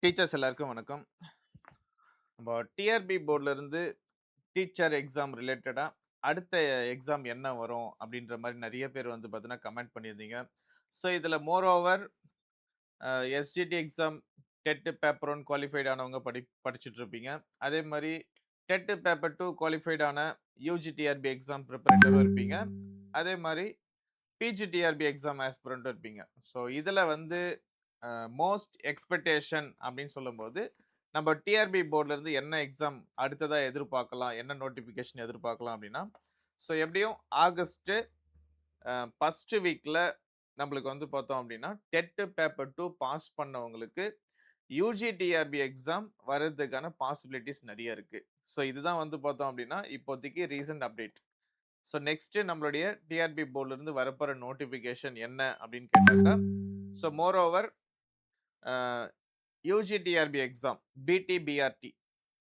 Teachers எல்லாருக்கும் வணக்கம். நம்ம டிஆர்பி போர்ட்ல இருந்து டீச்சர் எக்ஸாம் ரிலேட்டடா அடுத்த எக்ஸாம் என்ன வரும் அப்படின்ற மாதிரி நிறைய பேர் வந்து பார்த்தீங்கன்னா கமெண்ட் பண்ணியிருந்தீங்க. ஸோ இதில் more over SGT exam dead paper one qualified ஆனவங்க படிச்சுட்டு இருப்பீங்க. அதே மாதிரி டெட் பேப்பர் டூ குவாலிஃபைட் ஆன யூஜி டிஆர்பி எக்ஸாம் ப்ரிப்பரேட்டரும் இருப்பீங்க. அதே மாதிரி பிஜிடிஆர்பி எக்ஸாம் ஆஸ்பிரண்ட்டும் இருப்பீங்க. ஸோ இதில் வந்து மோஸ்ட் எக்ஸ்பெக்டேஷன் அப்படின்னு சொல்லும்போது நம்ம டிஆர்பி போர்ட்லேருந்து என்ன எக்ஸாம் அடுத்ததாக எதிர்பார்க்கலாம், என்ன நோட்டிஃபிகேஷன் எதிர்பார்க்கலாம் அப்படின்னா, ஸோ எப்படியும் ஆகஸ்ட்டு ஃபஸ்ட்டு வீக்கில் நம்மளுக்கு வந்து பார்த்தோம் அப்படின்னா டெட்டு பேப்பர் டூ பாஸ் பண்ணவங்களுக்கு யூஜி டிஆர்பி எக்ஸாம் வர்றதுக்கான பாசிபிலிட்டிஸ் நிறைய இருக்குது. ஸோ இதுதான் வந்து பார்த்தோம் அப்படின்னா இப்போதைக்கு ரீசன்ட் அப்டேட். ஸோ நெக்ஸ்ட்டு நம்மளுடைய டிஆர்பி போர்ட்லேருந்து வரப்போகிற நோட்டிஃபிகேஷன் என்ன அப்படின்னு கேட்டாக்கா, so moreover UG TRB exam BT BRT.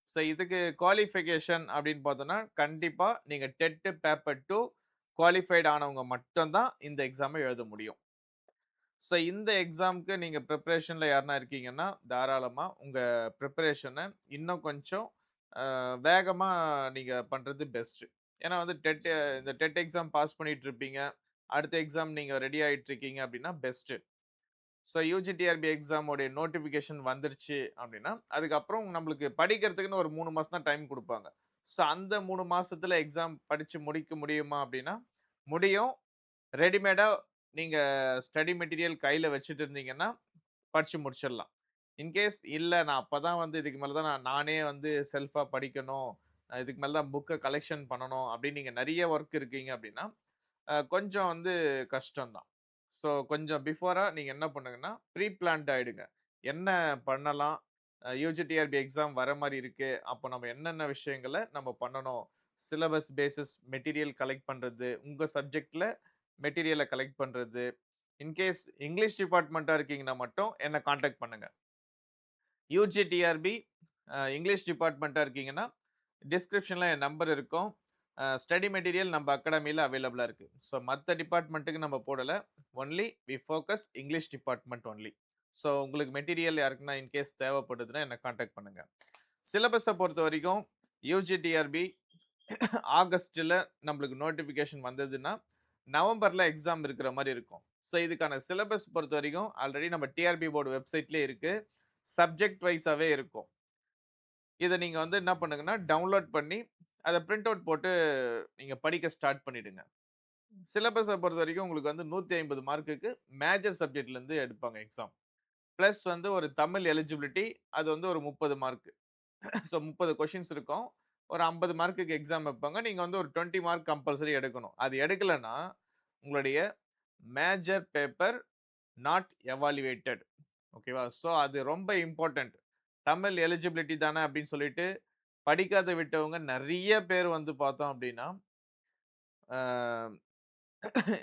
So இதுக்கு குவாலிஃபிகேஷன் அப்படின்னு பார்த்தோன்னா கண்டிப்பாக நீங்கள் டெட்டு பேப்பர் டூ குவாலிஃபைட் ஆனவங்க மட்டும்தான் இந்த எக்ஸாமை எழுத முடியும். ஸோ இந்த எக்ஸாமுக்கு நீங்கள் ப்ரிப்பரேஷனில் யாருனா இருக்கீங்கன்னா தாராளமாக உங்கள் ப்ரிப்பரேஷனை இன்னும் கொஞ்சம் வேகமாக நீங்கள் பண்ணுறது பெஸ்ட்டு. ஏன்னா வந்து இந்த டெட் எக்ஸாம் பாஸ் பண்ணிட்டு இருப்பீங்க, அடுத்த எக்ஸாம் நீங்கள் ரெடி ஆகிட்டு இருக்கீங்க அப்படின்னா பெஸ்ட்டு. ஸோ யூஜிடிஆர்பி எக்ஸாமோடைய நோட்டிஃபிகேஷன் வந்துருச்சு அப்படின்னா, அதுக்கப்புறம் நம்மளுக்கு படிக்கிறதுக்குன்னு ஒரு 3 மாசம் தான் டைம் குடுப்பாங்க. ஸோ அந்த 3 மாசத்துல எக்ஸாம் படிச்சு முடிக்க முடியுமா அப்படின்னா, முடியும். ரெடிமேடா நீங்க ஸ்டடி மெட்டீரியல் கையில வச்சுட்டு இருந்தீங்கன்னா, படிச்சு முடிச்சிடலாம். இன்கேஸ் இல்ல நான் அப்பதான் வந்து இதுக்கு மேல தான் நானே வந்து செல்ஃபா படிக்கணும். இதுக்கு மேல தான் புக்க கலெக்ஷன் பண்ணணும் அப்படின்னு நீங்க நெறைய ஒர்க் இருக்கீங்க அப்படின்னா, கொஞ்சம் வந்து கஷ்டம் தான். ஸோ கொஞ்சம் பிஃபோரா நீங்க என்ன பண்ணுங்கன்னா, ப்ரீ பிளான்ட் ஆயிடுங்க. என்ன பண்ணலாம்? யூஜிடிஆர்பி எக்ஸாம் வர மாரி இருக்கு. அப்போ நம்ம என்னென்ன விஷயங்கள நம்ம பண்ணணும்? சிலபஸ் பேசிஸ் மெட்டீரியல் கலெக்ட் பண்றது, உங்க சப்ஜெக்ட்ல மெட்டீரியல கலெக்ட் பண்றது. இன்கேஸ் இங்கிலீஷ் டிபார்ட்மெண்ட்டா இருக்கீங்கன்னா மட்டும் என்ன கான்டாக்ட் பண்ணுங்க. யூஜிடிஆர்பி இங்கிலீஷ் டிபார்ட்மெண்ட்டா இருக்கீங்கன்னா, டிஸ்கிரிப்ஷன்ல என் நம்பர் இருக்கும். ஸ்டடி மெட்டீரியல் நம்ம அகாடமில அவைலபிளா இருக்கு. ஸோ மத்த டிபார்ட்மெண்ட்டுக்கு நம்ம போடல. Only we focus English department only. So உங்களுக்கு மெட்டீரியல் யாருக்குன்னா இன்கேஸ் தேவைப்படுதுன்னா என்ன கான்டாக்ட் பண்ணுங்க. சிலபஸ பொறுத்தவரைக்கும் யூஜிடிஆர்பி ஆகஸ்ட்ல நம்மளுக்கு நோட்டிஃபிகேஷன் வந்ததுன்னா, நவம்பர்ல எக்ஸாம் இருக்கிற மாரி இருக்கும். ஸோ இதுக்கான சிலபஸ் பொறுத்தவரைக்கும் ஆல்ரெடி நம்ம டிஆர்பி போர்டு வெப்சைட்லயே இருக்கு. சப்ஜெக்ட் வைஸாவே இருக்கும். இத நீங்க வந்து என்ன பண்ணுங்கன்னா, டவுன்லோட் பண்ணி, அத பிரிண்ட் அவுட் போட்டு நீங்க படிக்க ஸ்டார்ட் பண்ணிடுங்க. சிலபஸ பொறுத்தவரைக்கும் உங்களுக்கு வந்து 150 மார்க்குக்கு மேஜர் சப்ஜெக்ட்லேருந்து எடுப்பாங்க எக்ஸாம். பிளஸ் வந்து ஒரு தமிழ் எலிஜிபிலிட்டி அது வந்து ஒரு 30 மார்க். ஸோ 30 கொஸ்டின்ஸ் இருக்கும். ஒரு 50 மார்க்குக்கு எக்ஸாம் வைப்பாங்க. நீங்க வந்து ஒரு 20 மார்க் கம்பல்சரி எடுக்கணும். அது எடுக்கலன்னா, உங்களுடைய மேஜர் பேப்பர் நாட் எவாலுவேட்டட். ஓகேவா? ஸோ அது ரொம்ப இம்பார்ட்டன்ட். தமிழ் எலிஜிபிலிட்டி தானே அப்படின்னு சொல்லிட்டு படிக்காத விட்டவங்க நெறைய பேர் வந்து பார்த்தோம் அப்படின்னா, அ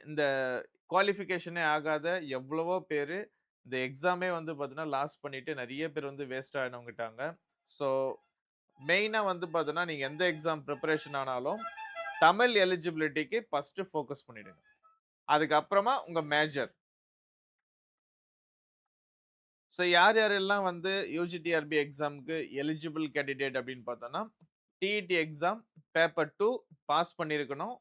இந்த குவாலிஃபிகேஷனே ஆகாத எவ்வளவோ பேரு இந்த எக்ஸாமே வந்து பார்த்தீங்கன்னா, லாஸ் பண்ணிட்டு நெறைய பேர் வந்து வேஸ்ட் ஆனவங்கட்டாங்க. ஸோ மெயினா வந்து பார்த்தீங்கன்னா, நீங்க எந்த எக்ஸாம் பிரிப்பரேஷன் ஆனாலும், தமிழ் எலிஜிபிலிட்டிக்கு ஃபர்ஸ்ட்டு ஃபோக்கஸ் பண்ணிடுங்க. அதுக்கப்புறமா உங்க மேஜர். ஸோ யார் யாரெல்லாம் வந்து யூஜிடிஆர்பி எக்ஸாம்க்கு எலிஜிபிள் கேண்டிடேட் அப்படின்னு பார்த்தோம்னா, டிஇடி எக்ஸாம் பேப்பர் 2 பாஸ் பண்ணியிருக்கணும்.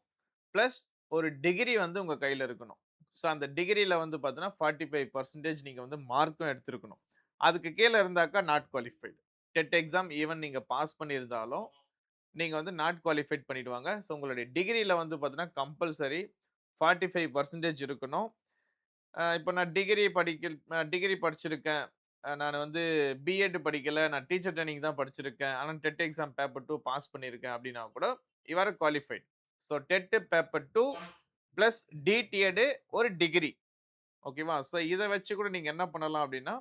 பிளஸ் ஒரு டிகிரி வந்து உங்க கையில இருக்கணும். ஸோ அந்த டிகிரில வந்து பார்த்தீங்கன்னா, 45% நீங்க வந்து மார்க்கும் எடுத்திருக்கணும். அதுக்கு கீழ இருந்தாக்கா not qualified. TET exam even நீங்க பாஸ் பண்ணியிருந்தாலும், நீங்க வந்து நாட் குவாலிஃபைட் பண்ணிடுவாங்க. ஸோ உங்களுடைய டிகிரில வந்து பார்த்தீங்கன்னா, கம்பல்சரி 45% இருக்கணும். இப்ப நான் டிகிரி படிச்சிருக்கேன். நானு வந்து பிஎட் படிக்கல. நான் டீச்சர் ட்ரெய்னிங் தான் படிச்சிருக்கேன். ஆனா டெட் எக்ஸாம் பேப்பர் 2 பாஸ் பண்ணியிருக்கேன் அப்டின்னா கூட, you are qualified. So dead paper 2 plus DTEd ஒரு டிகிரி. ஓகேவா? ஸோ இத வச்சு கூட நீங்க என்ன பண்ணலாம் அப்டின்னா,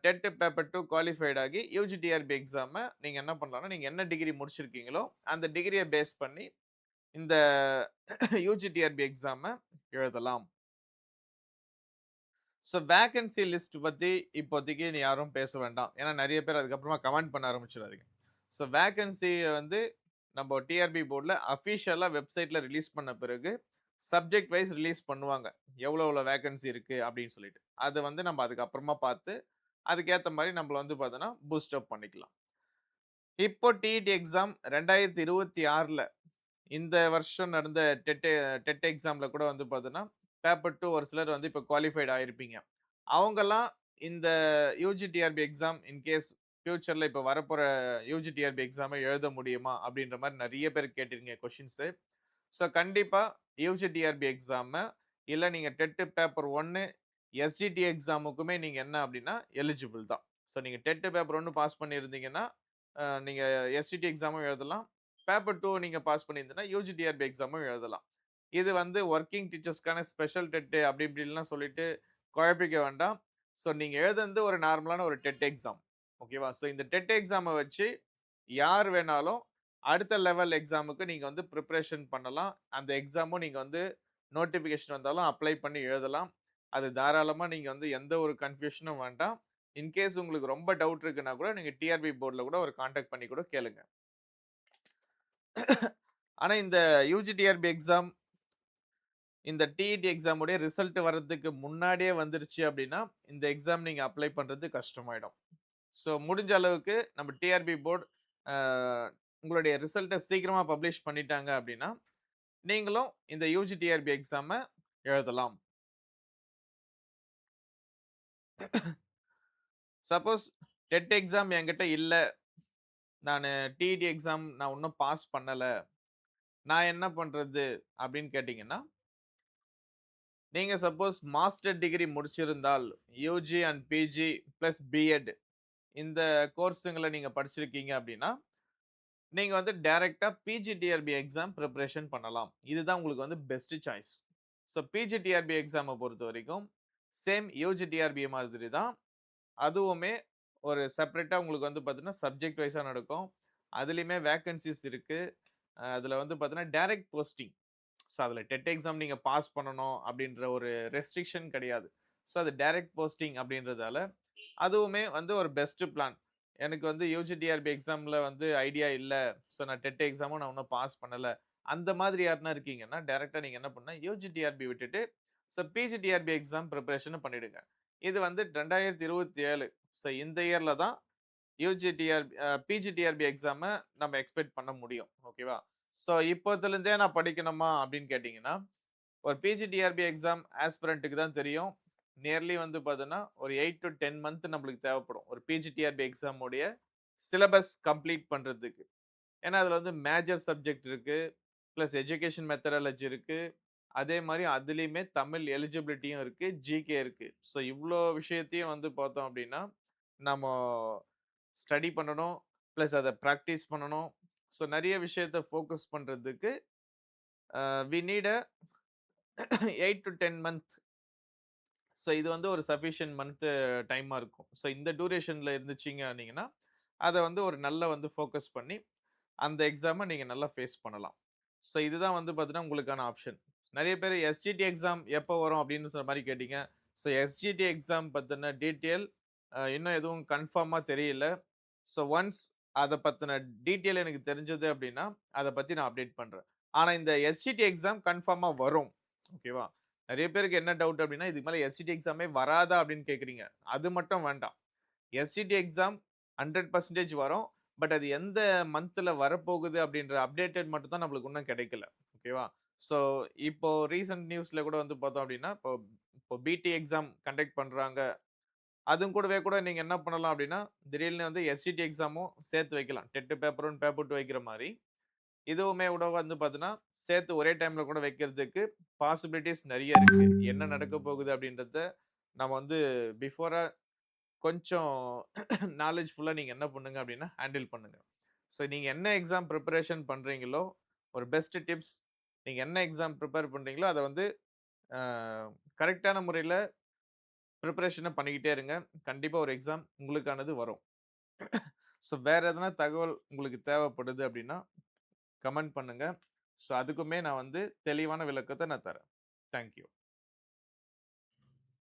டெட் பேப்பர் 2 குவாலிஃபைட் ஆகி யூஜிடிஆர்பி எக்ஸாம நீங்க என்ன பண்ணலாம்னா, நீங்க என்ன டிகிரி முடிச்சிருக்கீங்களோ, அந்த டிகிரிய பேஸ் பண்ணி இந்த யூஜிடிஆர்பி எக்ஸாம எழுதலாம். ஸோ வேக்கன்சி லிஸ்ட் பத்தி இப்போதைக்கு நீ யாரும் பேச வேண்டாம். ஏன்னா நெறைய பேர் அதுக்கப்புறமா கமெண்ட் பண்ண ஆரம்பிச்சுடாதீங்க. ஸோ வேக்கன்சிய வந்து நம்ம டிஆர்பி போர்ட்ல அஃபிஷியலா வெப்சைட்ல ரிலீஸ் பண்ண பிறகு, சப்ஜெக்ட் வைஸ் ரிலீஸ் பண்ணுவாங்க. எவ்வளோ எவ்வளோ வேக்கன்சி இருக்கு அப்படின்னு சொல்லிட்டு. அத வந்து நம்ம அதுக்கப்புறமா பார்த்து, அதுக்கேத்த மாரி நம்மள வந்து பார்த்தோன்னா, பூஸ்ட் அப் பண்ணிக்கலாம். இப்போ டிஇடி எக்ஸாம் 2026ல இந்த வருஷம் நடந்த டெட் எக்ஸாம்ல கூட வந்து பார்த்தோன்னா, பேப்பர் 2 ஒரு சிலர் வந்து இப்ப குவாலிஃபைட் ஆயிருப்பீங்க. அவங்கலாம் இந்த யுஜி டிஆர்பி எக்ஸாம் இன்கேஸ் ஃபியூச்சர்ல இப்ப வரப்போற யுஜி டிஆர்பி எக்ஸாம எழுத முடியுமா? அப்படின்ற மாரி நெறைய பேர் கேட்டிருக்கீங்க கொஸ்டின்ஸு. ஸோ கண்டிப்பா யுஜி டிஆர்பி எக்ஸாம இல்ல நீங்க டெட் பேப்பர் 1 எஸ்ஜிடி எக்ஸாமுக்குமே நீங்க என்ன அப்படின்னா எலிஜிபிள் தான். ஸோ நீங்க டெட் பேப்பர் 1 பாஸ் பண்ணியிருந்தீங்கன்னா, நீங்க எஸ்ஜிடி எக்ஸாமும் எழுதலாம். பேப்பர் 2 நீங்க பாஸ் பண்ணியிருந்தீங்கன்னா, யுஜி டிஆர்பி எக்ஸாமும் எழுதலாம். இது வந்து வொர்க்கிங் டீச்சர்ஸ்க்கான ஸ்பெஷல் டெட் அப்படி இப்படின்லாம் சொல்லிட்டு குழப்பிக்க வேண்டாம். ஸோ நீங்க எழுதுனது ஒரு நார்மலான ஒரு டெட் எக்ஸாம். ஓகேவா? ஸோ இந்த டெட் எக்ஸாம வச்சு யார் வேணாலும் அடுத்த லெவல் எக்ஸாமுக்கு நீங்க வந்து பிரிப்பரேஷன் பண்ணலாம். அந்த எக்ஸாமும் நீங்க வந்து நோட்டிஃபிகேஷன் வந்தாலும் அப்ளை பண்ணி எழுதலாம். அது தாராளமா நீங்க வந்து எந்த ஒரு கன்ஃப்யூஷனும் வேண்டாம். இன்கேஸ் உங்களுக்கு ரொம்ப டவுட் இருக்குன்னா கூட நீங்க டிஆர்பி போர்ட்ல கூட ஒரு கான்டாக்ட் பண்ணி கூட கேளுங்க. ஆனா இந்த யுஜி டிஆர்பி எக்ஸாம், இந்த டிஇடி எக்ஸாம் உடைய ரிசல்ட் வர்றதுக்கு முன்னாடியே வந்துருச்சு அப்டின்னா, இந்த எக்ஸாம் நீங்க அப்ளை பண்றது கஷ்டமாயிடும். ஸோ முடிஞ்ச அளவுக்கு நம்ம டிஆர்பி போர்ட் அ உங்களுடைய ரிசல்ட்ட சீக்கிரமா பப்ளிஷ் பண்ணிட்டாங்க அப்டின்னா, நீங்களும் இந்த யுஜி டிஆர்பி எக்ஸாம எழுதலாம். சப்போஸ் டெட் எக்ஸாம் என்கிட்ட இல்ல. நானு டிஇடி எக்ஸாம் நான் இன்னும் பாஸ் பண்ணல. நான் என்ன பண்றது? அப்டின்னு கேட்டீங்கன்னா, நீங்க சப்போஸ் மாஸ்டர் டிகிரி முடிச்சிருந்தால், UG and PG plus BEd இந்த கோர்ஸுங்கள நீங்க படிச்சிருக்கீங்க அப்டின்னா, நீங்க வந்து டைரக்ட்டா பிஜிடிஆர்பி எக்ஸாம் பிரிப்பரேஷன் பண்ணலாம். இதுதான் உங்களுக்கு வந்து பெஸ்ட் சாய்ஸ். ஸோ பிஜிடிஆர்பி எக்ஸாம பொறுத்தவரைக்கும், சேம் யுஜிடிஆர்பி மாதிரி தான். அதுவுமே ஒரு செப்பரேட்டா உங்களுக்கு வந்து பார்த்தீங்கன்னா, சப்ஜெக்ட் வைஸா நடக்கும். அதிலயுமே வேக்கன்ஸீஸ் இருக்கு. அதுல வந்து பார்த்தீங்கன்னா, டைரக்ட் போஸ்டிங். ஸோ அதில டெட் எக்ஸாம் நீங்க பாஸ் பண்ணணும் அப்படின்ற ஒரு ரெஸ்ட்ரிக்ஷன் கிடையாது. ஸோ அது டைரக்ட் போஸ்டிங் அப்படின்றதால, அதுவுமே வந்து ஒரு பெஸ்ட் பிளான். எனக்கு வந்து யுஜிடிஆர்பி எக்ஸாம்ல வந்து ஐடியா இல்ல. ஸோ நான் டெட் எக்ஸாமும் நான் இன்னும் பாஸ் பண்ணல. அந்த மாதிரி யாருனா இருக்கீங்கன்னா, டைரக்ட்டா நீங்க என்ன பண்ணணும், யுஜிடிஆர்பி விட்டுட்டு, ஸோ பிஜிடிஆர்பி எக்ஸாம் பிரிப்பரேஷன் பண்ணிடுங்க. இது வந்து 2027 ஸோ இந்த இயர்ல தான் யுஜிடிஆர்பி பிஜிடிஆர்பி எக்ஸாம நம்ம எக்ஸ்பெக்ட் பண்ண முடியும். ஓகேவா? ஸோ இப்போத்துலருந்தே நான் படிக்கணுமா அப்படின்னு கேட்டீங்கன்னா, ஒரு பிஜிடிஆர்பி எக்ஸாம் ஆஸ்பிரன்ட்க்கு தான் தெரியும். நியர்லி வந்து பார்த்தீங்கன்னா, ஒரு 8 டூ 10 மந்த் நம்மளுக்கு தேவைப்படும். ஒரு பிஜிடிஆர்பி எக்ஸாம் உடைய சிலபஸ் கம்ப்ளீட் பண்றதுக்கு. ஏன்னா, அதுல வந்து மேஜர் சப்ஜெக்ட் இருக்கு. பிளஸ் எஜுகேஷன் மெத்தடாலஜி இருக்கு. அதே மாரி அதிலயுமே தமிழ் எலிஜிபிலிட்டியும் இருக்கு. ஜிகே இருக்கு. ஸோ இவ்ளோ விஷயத்தையும் வந்து பார்த்தோம் அப்படின்னா, நம்ம ஸ்டடி பண்ணணும். பிளஸ் அத பிராக்டிஸ் பண்ணணும். ஸோ நெறைய விஷயத்த ஃபோக்கஸ் பண்றதுக்கு we need a 8 to 10 month. So இது வந்து ஒரு சஃபிஷியன்ட் மந்த் டைமா இருக்கும். ஸோ இந்த டியூரேஷன்ல இருந்துச்சீங்கன்னீங்கன்னா, அத வந்து ஒரு நல்ல வந்து ஃபோக்கஸ் பண்ணி, அந்த எக்ஸாம நீங்க நல்லா ஃபேஸ் பண்ணலாம். ஸோ இதுதான் வந்து பார்த்தீங்கன்னா, உங்களுக்கான ஆப்ஷன். நெறைய பேர் எஸ்ஜிடி எக்ஸாம் எப்போ வரும் அப்படின்னு சொன்ன மாரி கேட்டீங்க. ஸோ எஸ்ஜிடி எக்ஸாம் பத்தின டீட்டெயில் இன்னும் எதுவும் கன்ஃபார்மா தெரியல. ஸோ ஒன்ஸ் அத பத்தின டீட்டெயில் எனக்கு தெரிஞ்சது அப்படின்னா, அத பத்தி நான் அப்டேட் பண்றேன். ஆனா இந்த எஸ்ஜிடி எக்ஸாம் கன்ஃபார்மா வரும். ஓகேவா? நெறைய பேருக்கு என்ன டவுட் அப்படின்னா, இதுக்கு மேல எஸ்ஜிடி எக்ஸாமே வராதா அப்படின்னு கேட்கிறீங்க. அது மட்டும் வேண்டாம். எஸ்ஜிடி எக்ஸாம் 100% வரும். பட் அது எந்த மந்த்ல வரப்போகுது அப்படின்ற அப்டேட்டட் மட்டும் தான் நம்மளுக்கு இன்னும் கிடைக்கல. ஓகேவா? ஸோ இப்போ ரீசென்ட் நியூஸ்ல கூட வந்து பார்த்தோம் அப்படின்னா, இப்போ இப்போ பிடி எக்ஸாம் கண்டக்ட் பண்றாங்க. அதுவும் கூடவே கூட நீங்க என்ன பண்ணலாம் அப்படின்னா, திடீர்னு வந்து எஸ்ஜிடி எக்ஸாமும் சேர்த்து வைக்கலாம். டெட் பேப்பர் 1, பேப்பர் 2 வைக்கிற மாரி. இதுவுமே கூட வந்து பார்த்தீங்கன்னா, சேர்த்து ஒரே டைம்ல கூட வைக்கிறதுக்கு பாசிபிலிட்டீஸ் நெறைய இருக்கு. என்ன நடக்க போகுது அப்படின்றத நம்ம வந்து பிஃபோரா கொஞ்சம் நாலேட்ஜ்ஃபுல்லா நீங்க என்ன பண்ணுங்க அப்படின்னா, ஹேண்டில் பண்ணுங்க. ஸோ நீங்க என்ன எக்ஸாம் பிரிப்பரேஷன் பண்றீங்களோ, ஒரு பெஸ்ட் டிப்ஸ் நீங்க என்ன எக்ஸாம் பிரிப்பேர் பண்றீங்களோ, அத வந்து அ கரெக்ட்டான முறையில பிரிப்பரேஷன பண்ணிக்கிட்டே இருங்க. கண்டிப்பா ஒரு எக்ஸாம் உங்களுக்கானது வரும். ஸோ வேற எதனா தகவல் உங்களுக்கு தேவைப்படுது அப்படின்னா, கமெண்ட் பண்ணுங்க. ஸோ அதுக்குமே நான் வந்து தெளிவான விளக்கத்த நான் தரேன். Thank you.